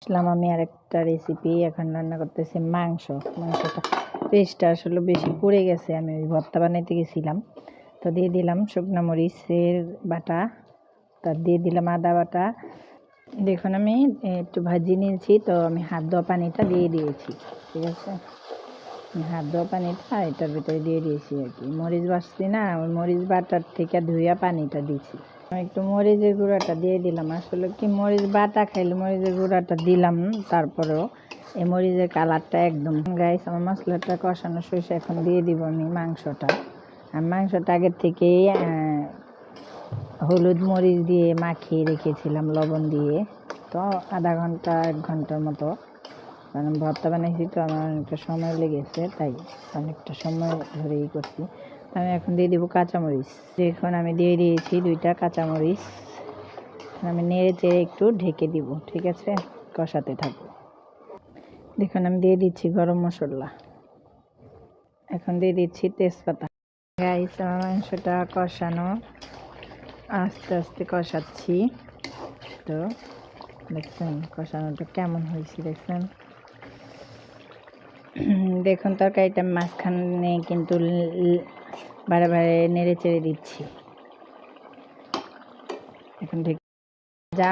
ইসলাম আমি আরেকটা রেসিপি এখন রান্না করতেছি মাংসটা পেস্টটা আসলে বেশি পুড়ে গেছে, আমি ওই ভর্তা বানাইতে গেছিলাম। তো দিয়ে দিলাম শুকনো মরিচের বাটা, তার দিয়ে দিলাম আদা বাটা। দেখুন আমি একটু ভাজি নিয়েছি, তো আমি হাত ধোয়া পানিটা দিয়ে দিয়েছি। ঠিক আছে, হাত ধোয়া পানিটা এটার ভিতরে দিয়ে দিয়েছি আর কি। মরিচ বাটছি না, ওই মরিচ বাটার থেকে ধুইয়া পানিটা দিয়েছি। একটু মরিচের গুঁড়াটা দিয়ে দিলাম, আসলে কি মরিচ বাটা খাইলে মরিচের গুঁড়াটা দিলাম, তারপরেও এই মরিচের কালারটা একদম। গাইস আমার মশলাটা কষানো শেষ, এখন দিয়ে দিব আমি মাংসটা। আর মাংসটা আগের থেকেই হলুদ মরিচ দিয়ে মাখিয়ে রেখেছিলাম লবণ দিয়ে। তো আধা ঘন্টা 1 ঘন্টার মতো, কারণ ভর্তা বানাইছি তো আমার অনেকটা সময় লেগেছে, তাই অনেকটা সময় ধরেই করছি। আমি এখন দিয়ে দিব কাঁচামরিচ। দেখুন আমি দিয়ে দিয়েছি 2টা কাঁচামরিচ। আমি নেড়ে চেড়ে একটু ঢেকে দিব। ঠিক আছে, কষাতে থাকবো। দেখুন আমি দিয়ে দিচ্ছি গরম মশলা, এখন দিয়ে দিচ্ছি তেজপাতা। গাইস আমার মাংসটা কষানো, আস্তে আস্তে কষাচ্ছি। তো দেখছেন কষানোটা কেমন হয়েছে, দেখছেন। দেখুন তরকারিটা মাঝখানে কিন্তু বারে বারে নেড়ে চেড়ে দিচ্ছি। এখন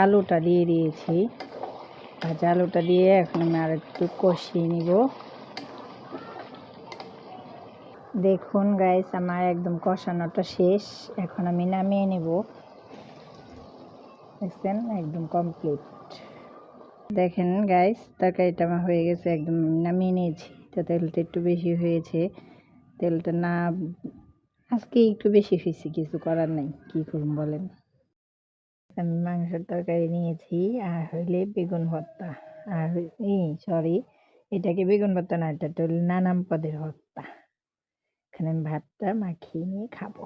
আলুটা দিয়ে দিয়েছি, ভাজা আলুটা দিয়ে এখন আমি আর একটু কষিয়ে নিব। দেখুন গাইস আমার একদম কষানোটা শেষ, এখন আমি নামিয়ে নেব। দেখছেন একদম কমপ্লিট। দেখেন গাইস তরকারিটা আমার হয়ে গেছে, একদম নামিয়ে নিয়েছি। তো তেলটা একটু বেশি হয়েছে, তেলটা না আজকে একটু বেশি হয়েছে, কিছু করার নাই, কি করুন বলেন। আমি মাংসের তরকারি নিয়েছি, আর হইলে বেগুন ভর্তা, আর সরি এটাকে বেগুন ভর্তা না, এটা হলো নানান পদের ভর্তা। এখানে আমি ভাতটা মাখিয়ে নিয়ে খাবো।